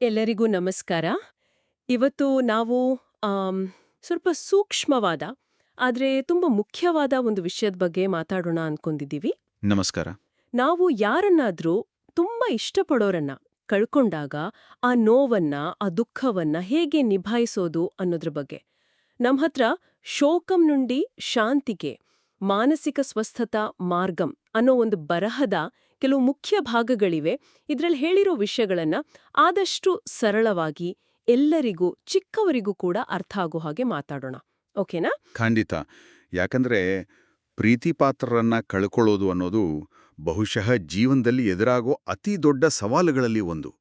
ಎಲ್ಲರಿಗೂ ನಮಸ್ಕಾರ. ಇವತ್ತು ನಾವು ಆಮ್, ಸ್ವಲ್ಪ ಸೂಕ್ಷ್ಮವಾದ ಆದ್ರೆ ತುಂಬಾ ಮುಖ್ಯವಾದ ಒಂದು ವಿಷಯದ ಬಗ್ಗೆ ಮಾತಾಡೋಣ ಅನ್ಕೊಂಡಿದ್ದೀವಿ. ನಮಸ್ಕಾರ. ನಾವು ಯಾರನ್ನಾದ್ರೂ ತುಂಬಾ ಇಷ್ಟಪಡೋರನ್ನ ಕಳ್ಕೊಂಡಾಗ ಆ ನೋವನ್ನ, ಆ ದುಃಖವನ್ನ ಹೇಗೆ ನಿಭಾಯಿಸೋದು ಅನ್ನೋದ್ರ ಬಗ್ಗೆ. ನಮ್ ಹತ್ರ ಶೋಕಂ ನುಂಡಿ ಶಾಂತಿಗೆ ಮಾನಸಿಕ ಸ್ವಸ್ಥತಾ ಮಾರ್ಗಂ ಅನ್ನೋ ಒಂದು ಬರಹದ ಕೆಲವು ಮುಖ್ಯ ಭಾಗಗಳಿವೆ. ಇದ್ರಲ್ಲಿ ಹೇಳಿರೋ ವಿಷಯಗಳನ್ನ ಆದಷ್ಟು ಸರಳವಾಗಿ ಎಲ್ಲರಿಗೂ, ಚಿಕ್ಕವರಿಗೂ ಕೂಡ ಅರ್ಥ ಆಗೋ ಹಾಗೆ ಮಾತಾಡೋಣ. ಓಕೆನಾ? ಖಂಡಿತ. ಯಾಕಂದ್ರೆ ಪ್ರೀತಿಪಾತ್ರರನ್ನ ಕಳ್ಕೊಳ್ಳೋದು ಅನ್ನೋದು ಬಹುಶಃ ಜೀವನದಲ್ಲಿ ಎದುರಾಗೋ ಅತಿ ದೊಡ್ಡ ಸವಾಲುಗಳಲ್ಲಿ ಒಂದು.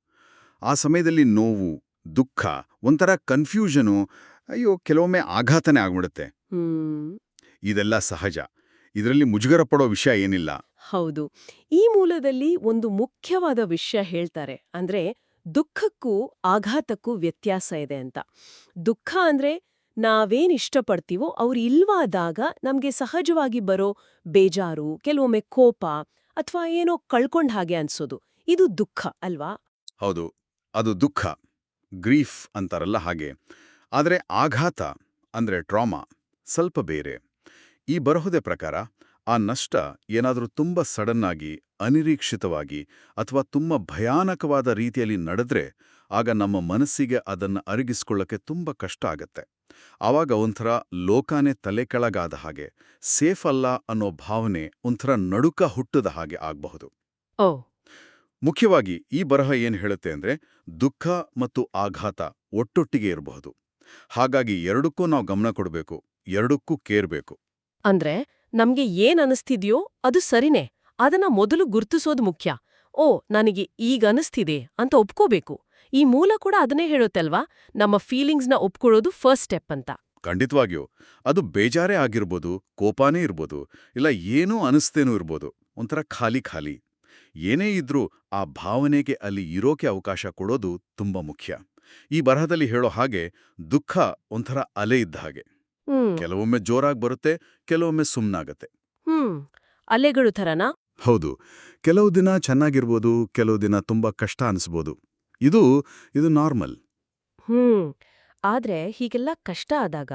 ಆ ಸಮಯದಲ್ಲಿ ನೋವು, ದುಃಖ, ಒಂಥರ ಕನ್ಫ್ಯೂಷನು, ಅಯ್ಯೋ ಕೆಲವೊಮ್ಮೆ ಆಘಾತನೇ ಆಗ್ಬಿಡುತ್ತೆ. ಹ್ಮ್ ಇದೆಲ್ಲ ಸಹಜ. ಇದರಲ್ಲಿ ಮುಜುಗರ ಪಡೋ ವಿಷಯ ಏನಿಲ್ಲ. ಹೌದು. ಈ ಮೂಲದಲ್ಲಿ ಒಂದು ಮುಖ್ಯವಾದ ವಿಷಯ ಹೇಳ್ತಾರೆ. ಅಂದ್ರೆ ದುಃಖಕ್ಕೂ ಆಘಾತಕ್ಕೂ ವ್ಯತ್ಯಾಸ ಇದೆ ಅಂತ. ದುಃಖ ಅಂದ್ರೆ ನಾವೇನ್ ಇಷ್ಟಪಡ್ತೀವೋ ಅವ್ರು ಇಲ್ವಾದಾಗ ನಮ್ಗೆ ಸಹಜವಾಗಿ ಬರೋ ಬೇಜಾರು, ಕೆಲವೊಮ್ಮೆ ಕೋಪ ಅಥವಾ ಏನೋ ಕಳ್ಕೊಂಡ್ ಹಾಗೆ ಅನ್ಸೋದು. ಇದು ದುಃಖ ಅಲ್ವಾ? ಹೌದು, ಅದು ದುಃಖ, ಗ್ರೀಫ್ ಅಂತಾರಲ್ಲ ಹಾಗೆ. ಆದರೆ ಆಘಾತ ಅಂದ್ರೆ ಟ್ರಾಮಾ ಸ್ವಲ್ಪ ಬೇರೆ. ಈ ಬರಹದ ಪ್ರಕಾರ ಆ ನಷ್ಟ ಏನಾದರೂ ತುಂಬ ಸಡನ್ನಾಗಿ, ಅನಿರೀಕ್ಷಿತವಾಗಿ ಅಥವಾ ತುಂಬ ಭಯಾನಕವಾದ ರೀತಿಯಲ್ಲಿ ನಡೆದ್ರೆ ಆಗ ನಮ್ಮ ಮನಸ್ಸಿಗೆ ಅದನ್ನು ಅರಗಿಸ್ಕೊಳ್ಳೋಕ್ಕೆ ತುಂಬ ಕಷ್ಟ ಆಗತ್ತೆ. ಆವಾಗ ಒಂಥರ ಲೋಕಾನೇ ತಲೆ ಕೆಳಗಾದ ಹಾಗೆ, ಸೇಫ್ ಅಲ್ಲ ಅನ್ನೋ ಭಾವನೆ ಒಂಥರ ನಡುಕ ಹುಟ್ಟದ ಹಾಗೆ ಆಗಬಹುದು. ಓ. ಮುಖ್ಯವಾಗಿ ಈ ಬರಹ ಏನ್ ಹೇಳುತ್ತೆ ಅಂದ್ರೆ ದುಃಖ ಮತ್ತು ಆಘಾತ ಒಟ್ಟೊಟ್ಟಿಗೆ ಇರಬಹುದು. ಹಾಗಾಗಿ ಎರಡಕ್ಕೂ ನಾವು ಗಮನ ಕೊಡಬೇಕು, ಎರಡಕ್ಕೂ ಕೇರ್ಬೇಕು. ಅಂದ್ರೆ ನಮ್ಗೆ ಏನ್ ಅನಿಸ್ತಿದ್ಯೋ ಅದು ಸರಿನೇ, ಅದನ್ನ ಮೊದಲು ಗುರ್ತಿಸೋದು ಮುಖ್ಯ. ಓ, ನನಗೆ ಈಗ ಅನಿಸ್ತಿದೆ ಅಂತ ಒಪ್ಕೋಬೇಕು. ಈ ಮೂಲ ಕೂಡ ಅದನ್ನೇ ಹೇಳುತ್ತಲ್ವಾ, ನಮ್ಮ ಫೀಲಿಂಗ್ಸ್ನ ಒಪ್ಕೊಳ್ಳೋದು ಫಸ್ಟ್ ಸ್ಟೆಪ್ ಅಂತ. ಖಂಡಿತವಾಗಿಯೂ. ಅದು ಬೇಜಾರೇ ಆಗಿರ್ಬೋದು, ಕೋಪಾನೇ ಇರ್ಬೋದು, ಇಲ್ಲ ಏನೂ ಅನಿಸ್ತೇನೂ ಇರ್ಬೋದು. ಒಂಥರ ಖಾಲಿ ಖಾಲಿ ಏನೇ ಇದ್ರೂ ಆ ಭಾವನೆಗೆ ಅಲ್ಲಿ ಇರೋಕೆ ಅವಕಾಶ ಕೊಡೋದು ತುಂಬಾ ಮುಖ್ಯ. ಈ ಬರಹದಲ್ಲಿ ಹೇಳೋ ಹಾಗೆ ದುಃಖ ಒಂಥರ ಅಲೆ ಇದ್ದ ಹಾಗೆ. ಹ್ಮ್ ಕೆಲವೊಮ್ಮೆ ಜೋರಾಗಿ ಬರುತ್ತೆ, ಕೆಲವೊಮ್ಮೆ ಸುಮ್ನಾಗತ್ತೆ. ಹ್ಮ್ ಅಲೆಗಳು ಥರನಾ? ಹೌದು, ಕೆಲವು ದಿನ ಚೆನ್ನಾಗಿರ್ಬೋದು, ಕೆಲವು ದಿನ ತುಂಬಾ ಕಷ್ಟ ಅನಿಸ್ಬೋದು. ಇದು ಇದು ನಾರ್ಮಲ್. ಹ್ಮ್ ಆದ್ರೆ ಹೀಗೆಲ್ಲ ಕಷ್ಟ ಆದಾಗ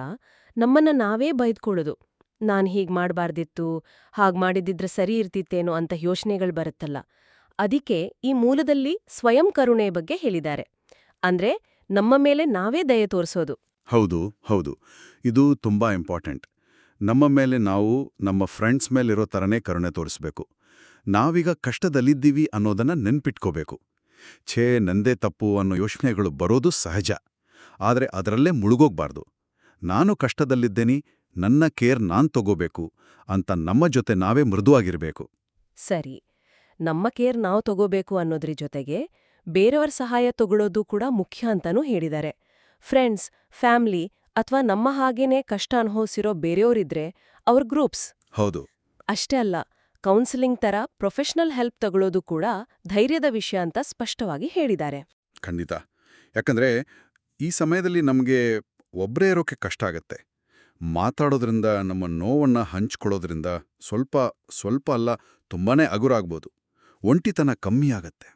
ನಮ್ಮನ್ನ ನಾವೇ ಬೈದ್ಕೊಳ್ಳೋದು. ನಾನ್ ಹೀಗ್ ಮಾಡ್ಬಾರ್ದಿತ್ತು, ಹಾಗ್ ಮಾಡಿದಿದ್ರೆ ಸರಿ ಇರ್ತಿತ್ತೇನೋ ಅಂತ ಯೋಚನೆಗಳು ಬರುತ್ತಲ್ಲ. ಅದಿಕ್ಕೆ ಈ ಮೂಲದಲ್ಲಿ ಸ್ವಯಂ ಕರುಣೆ ಬಗ್ಗೆ ಹೇಳಿದ್ದಾರೆ. ಅಂದ್ರೆ ನಮ್ಮ ಮೇಲೆ ನಾವೇ ದಯೆ ತೋರಿಸೋದು. ಹೌದು ಹೌದು, ಇದು ತುಂಬಾ ಇಂಪಾರ್ಟೆಂಟ್. ನಮ್ಮ ಮೇಲೆ ನಾವು ನಮ್ಮ ಫ್ರೆಂಡ್ಸ್ ಮೇಲಿರೋ ಥರನೇ ಕರುಣೆ ತೋರಿಸ್ಬೇಕು. ನಾವೀಗ ಕಷ್ಟದಲ್ಲಿದ್ದೀವಿ ಅನ್ನೋದನ್ನ ನೆನ್ಪಿಟ್ಕೋಬೇಕು. ಛೇ, ನಂದೇ ತಪ್ಪು ಅನ್ನೋ ಯೋಚನೆಗಳು ಬರೋದು ಸಹಜ. ಆದರೆ ಅದರಲ್ಲೇ ಮುಳುಗೋಗ್ಬಾರ್ದು. ನಾನು ಕಷ್ಟದಲ್ಲಿದ್ದೇನೆ, ನನ್ನ ಕೇರ್ ನಾನ್ ತಗೋಬೇಕು ಅಂತ ನಮ್ಮ ಜೊತೆ ನಾವೇ ಮೃದುವಾಗಿರ್ಬೇಕು. ಸರಿ, ನಮ್ಮ ಕೇರ್ ನಾವು ತಗೋಬೇಕು ಅನ್ನೋದ್ರ ಜೊತೆಗೆ ಬೇರೆಯವರ ಸಹಾಯ ತಗೊಳ್ಳೋದು ಕೂಡ ಮುಖ್ಯ ಅಂತಾನೂ ಹೇಳಿದ್ದಾರೆ. ಫ್ರೆಂಡ್ಸ್, ಫ್ಯಾಮಿಲಿ ಅಥವಾ ನಮ್ಮ ಹಾಗೇನೆ ಕಷ್ಟ ಅನುಭವಿಸಿರೋ ಬೇರೆಯವರಿದ್ರೆ ಅವ್ರ ಗ್ರೂಪ್ಸ್. ಹೌದು. ಅಷ್ಟೇ ಅಲ್ಲ, ಕೌನ್ಸಿಲಿಂಗ್ ತರ ಪ್ರೊಫೆಷನಲ್ ಹೆಲ್ಪ್ ತಗೊಳ್ಳೋದು ಕೂಡ ಧೈರ್ಯದ ವಿಷಯ ಅಂತ ಸ್ಪಷ್ಟವಾಗಿ ಹೇಳಿದ್ದಾರೆ. ಖಂಡಿತ. ಯಾಕಂದ್ರೆ ಈ ಸಮಯದಲ್ಲಿ ನಮಗೆ ಒಬ್ಬರೇ ಇರೋಕೆ ಕಷ್ಟ ಆಗತ್ತೆ. ಮಾತಾಡೋದ್ರಿಂದ, ನಮ್ಮ ನೋವನ್ನ ಹಂಚ್ಕೊಳ್ಳೋದ್ರಿಂದ ಸ್ವಲ್ಪ ಸ್ವಲ್ಪ ಅಲ್ಲ, ತುಂಬಾನೇ ಹಗುರಾಗ್ಬೋದು. ಒಂಟಿತನ ಕಮ್ಮಿ ಆಗತ್ತೆ.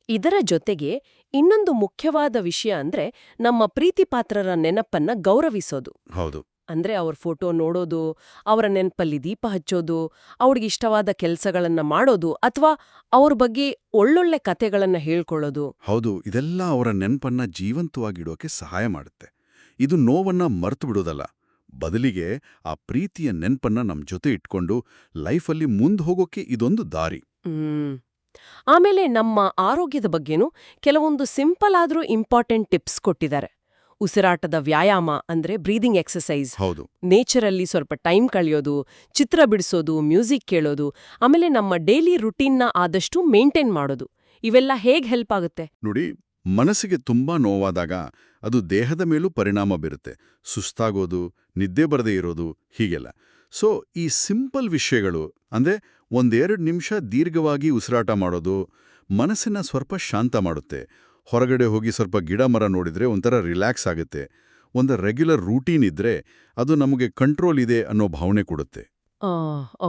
ಇದರ ಜೊತೆಗೆ ಇನ್ನೊಂದು ಮುಖ್ಯವಾದ ವಿಷಯ ಅಂದ್ರೆ ನಮ್ಮ ಪ್ರೀತಿಪಾತ್ರರ ನೆನಪನ್ನ ಗೌರವಿಸೋದು. ಹೌದು. ಅಂದ್ರೆ ಅವ್ರ ಫೋಟೋ ನೋಡೋದು, ಅವರ ನೆನಪಲ್ಲಿ ದೀಪ ಹಚ್ಚೋದು, ಅವ್ರಿಗಿಷ್ಟವಾದ ಕೆಲಸಗಳನ್ನ ಮಾಡೋದು ಅಥವಾ ಅವ್ರ ಬಗ್ಗೆ ಒಳ್ಳೊಳ್ಳೆ ಕತೆಗಳನ್ನ ಹೇಳ್ಕೊಳ್ಳೋದು. ಹೌದು, ಇದೆಲ್ಲ ಅವರ ನೆನಪನ್ನ ಜೀವಂತವಾಗಿಡೋಕೆ ಸಹಾಯ ಮಾಡುತ್ತೆ. ಇದು ನೋವನ್ನ ಮರ್ತು ಬಿಡೋದಲ್ಲ, ಬದಲಿಗೆ ಆ ಪ್ರೀತಿಯ ನೆನಪನ್ನ ನಮ್ ಜೊತೆ ಇಟ್ಕೊಂಡು ಲೈಫಲ್ಲಿ ಮುಂದೆ ಹೋಗೋಕೆ ಇದೊಂದು ದಾರಿ. ಆಮೇಲೆ ನಮ್ಮ ಆರೋಗ್ಯದ ಬಗ್ಗೆನೂ ಕೆಲವೊಂದು ಸಿಂಪಲ್ ಆದ್ರೂ ಇಂಪಾರ್ಟೆಂಟ್ ಟಿಪ್ಸ್ ಕೊಟ್ಟಿದ್ದಾರೆ. ಉಸಿರಾಟದ ವ್ಯಾಯಾಮ ಅಂದ್ರೆ ಬ್ರೀದಿಂಗ್ ಎಕ್ಸಸೈಸ್, ಹೌದು, ನೇಚರಲ್ಲಿ ಸ್ವಲ್ಪ ಟೈಮ್ ಕಳೆಯೋದು, ಚಿತ್ರ ಬಿಡಿಸೋದು, ಮ್ಯೂಸಿಕ್ ಕೇಳೋದು, ಆಮೇಲೆ ನಮ್ಮ ಡೈಲಿ ರುಟೀನ್ನ ಆದಷ್ಟು ಮೇಂಟೈನ್ ಮಾಡೋದು. ಇವೆಲ್ಲ ಹೇಗ್ ಹೆಲ್ಪ್ ಆಗುತ್ತೆ ನೋಡಿ. ಮನಸ್ಸಿಗೆ ತುಂಬಾ ನೋವಾದಾಗ ಅದು ದೇಹದ ಮೇಲೂ ಪರಿಣಾಮ ಬೀರುತ್ತೆ. ಸುಸ್ತಾಗೋದು, ನಿದ್ದೆ ಬರದೇ ಇರೋದು, ಹೀಗೆಲ್ಲ. ಸೊ ಈ ಸಿಂಪಲ್ ವಿಷಯಗಳು ಅಂದ್ರೆ ಒಂದೆರಡು ನಿಮಿಷ ದೀರ್ಘವಾಗಿ ಉಸಿರಾಟ ಮಾಡೋದು ಮನಸ್ಸನ್ನ ಸ್ವಲ್ಪ ಶಾಂತ ಮಾಡುತ್ತೆ. ಹೊರಗಡೆ ಹೋಗಿ ಸ್ವಲ್ಪ ಗಿಡ ಮರ ನೋಡಿದ್ರೆ ಒಂಥರ ರಿಲ್ಯಾಕ್ಸ್ ಆಗುತ್ತೆ. ಒಂದು ರೆಗ್ಯುಲರ್ ರೂಟೀನ್ ಇದ್ರೆ ಅದು ನಮಗೆ ಕಂಟ್ರೋಲ್ ಇದೆ ಅನ್ನೋ ಭಾವನೆ ಕೊಡುತ್ತೆ.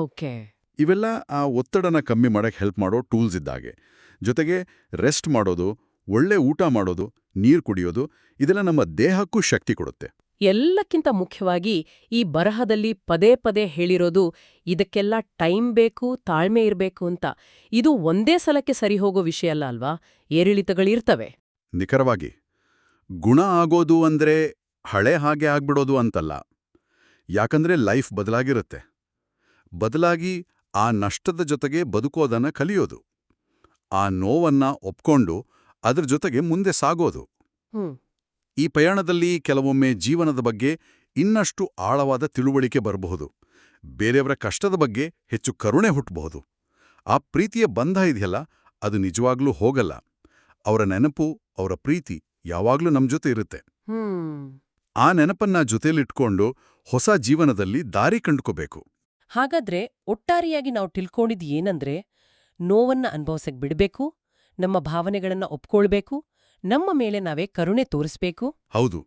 ಓಕೆ. ಇವೆಲ್ಲ ಆ ಒತ್ತಡನ ಕಮ್ಮಿ ಮಾಡಕ್ಕೆ ಹೆಲ್ಪ್ ಮಾಡೋ ಟೂಲ್ಸ್ ಇದ್ದಾಗೆ. ಜೊತೆಗೆ ರೆಸ್ಟ್ ಮಾಡೋದು, ಒಳ್ಳೆ ಊಟ ಮಾಡೋದು, ನೀರು ಕುಡಿಯೋದು ಇದೆಲ್ಲ ನಮ್ಮ ದೇಹಕ್ಕೂ ಶಕ್ತಿ ಕೊಡುತ್ತೆ. ಎಲ್ಲಕ್ಕಿಂತ ಮುಖ್ಯವಾಗಿ ಈ ಬರಹದಲ್ಲಿ ಪದೇ ಪದೇ ಹೇಳಿರೋದು ಇದಕ್ಕೆಲ್ಲ ಟೈಮ್ ಬೇಕು, ತಾಳ್ಮೆ ಇರಬೇಕು ಅಂತ. ಇದು ಒಂದೇ ಸಲಕ್ಕೆ ಸರಿ ಹೋಗೋ ವಿಷಯ ಅಲ್ಲ ಅಲ್ವಾ? ಏರಿಳಿತಗಳಿರ್ತವೆ. ನಿಖರವಾಗಿ ಗುಣ ಆಗೋದು ಅಂದ್ರೆ ಹಳೆ ಹಾಗೆ ಆಗ್ಬಿಡೋದು ಅಂತಲ್ಲ. ಯಾಕಂದ್ರೆ ಲೈಫ್ ಬದಲಾಗಿರುತ್ತೆ. ಬದಲಾಗಿ ಆ ನಷ್ಟದ ಜೊತೆಗೆ ಬದುಕೋದನ್ನ ಕಲಿಯೋದು, ಆ ನೋವನ್ನ ಒಪ್ಕೊಂಡು ಅದ್ರ ಜೊತೆಗೆ ಮುಂದೆ ಸಾಗೋದು. ಹ್ಮ್ ಈ ಪಯಣದಲ್ಲಿ ಕೆಲವೊಮ್ಮೆ ಜೀವನದ ಬಗ್ಗೆ ಇನ್ನಷ್ಟು ಆಳವಾದ ತಿಳುವಳಿಕೆ ಬರಬಹುದು. ಬೇರೆಯವರ ಕಷ್ಟದ ಬಗ್ಗೆ ಹೆಚ್ಚು ಕರುಣೆ ಹುಟ್ಟಬಹುದು. ಆ ಪ್ರೀತಿಯ ಬಂಧ ಇದೆಯಲ್ಲ, ಅದು ನಿಜವಾಗ್ಲೂ ಹೋಗಲ್ಲ. ಅವರ ನೆನಪು, ಅವರ ಪ್ರೀತಿ ಯಾವಾಗ್ಲೂ ನಮ್ ಜೊತೆ ಇರುತ್ತೆ. ಹ್ಮ್ ಆ ನೆನಪನ್ನ ಜೊತೆಲಿಟ್ಕೊಂಡು ಹೊಸ ಜೀವನದಲ್ಲಿ ದಾರಿ ಕಂಡುಕೋಬೇಕು. ಹಾಗಾದ್ರೆ ಒಟ್ಟಾರೆಯಾಗಿ ನಾವು ತಿಳ್ಕೊಂಡಿದ್ ಏನಂದ್ರೆ, ನೋವನ್ನ ಅನುಭವಿಸಕ್ ಬಿಡ್ಬೇಕು, ನಮ್ಮ ಭಾವನೆಗಳನ್ನ ಒಪ್ಕೊಳ್ಬೇಕು, ನಮ್ಮ ಮೇಲೆ ನಾವೇ ಕರುಣೆ ತೋರಿಸ್ಬೇಕು, ಹೌದು,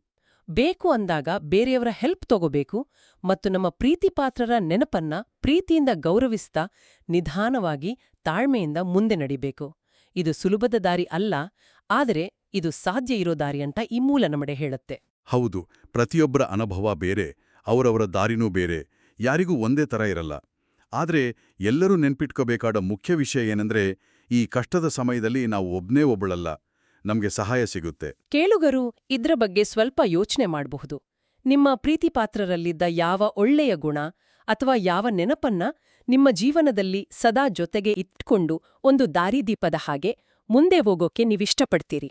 ಬೇಕು ಅಂದಾಗ ಬೇರೆಯವರ ಹೆಲ್ಪ್ ತಗೋಬೇಕು, ಮತ್ತು ನಮ್ಮ ಪ್ರೀತಿ ಪಾತ್ರರ ನೆನಪನ್ನ ಪ್ರೀತಿಯಿಂದ ಗೌರವಿಸ್ತಾ ನಿಧಾನವಾಗಿ ತಾಳ್ಮೆಯಿಂದ ಮುಂದೆ ನಡಿಬೇಕು. ಇದು ಸುಲಭದ ದಾರಿ ಅಲ್ಲ, ಆದರೆ ಇದು ಸಾಧ್ಯ ಇರೋ ದಾರಿ ಅಂತ ಈ ಮೂಲ ನಮಡೆ ಹೇಳುತ್ತೆ. ಹೌದು. ಪ್ರತಿಯೊಬ್ಬರ ಅನುಭವ ಬೇರೆ, ಅವರವರ ದಾರಿನೂ ಬೇರೆ, ಯಾರಿಗೂ ಒಂದೇ ಥರ ಇರಲ್ಲ. ಆದ್ರೆ ಎಲ್ಲರೂ ನೆನ್ಪಿಟ್ಕೋಬೇಕಾದ ಮುಖ್ಯ ವಿಷಯ ಏನಂದ್ರೆ, ಈ ಕಷ್ಟದ ಸಮಯದಲ್ಲಿ ನಾವು ಒಬ್ನೇ ಒಬ್ಬಳಲ್ಲ, ನಮ್ಗೆ ಸಹಾಯ ಸಿಗುತ್ತೆ. ಕೇಳುಗರು ಇದ್ರ ಬಗ್ಗೆ ಸ್ವಲ್ಪ ಯೋಚನೆ ಮಾಡಬಹುದು. ನಿಮ್ಮ ಪ್ರೀತಿಪಾತ್ರರಲ್ಲಿದ್ದ ಯಾವ ಒಳ್ಳೆಯ ಗುಣ ಅಥವಾ ಯಾವ ನೆನಪನ್ನ ನಿಮ್ಮ ಜೀವನದಲ್ಲಿ ಸದಾ ಜೊತೆಗೆ ಇಟ್ಕೊಂಡು ಒಂದು ದಾರಿದೀಪದ ಹಾಗೆ ಮುಂದೆ ಹೋಗೋಕೆ ನೀವಿಷ್ಟಪಡ್ತೀರಿ?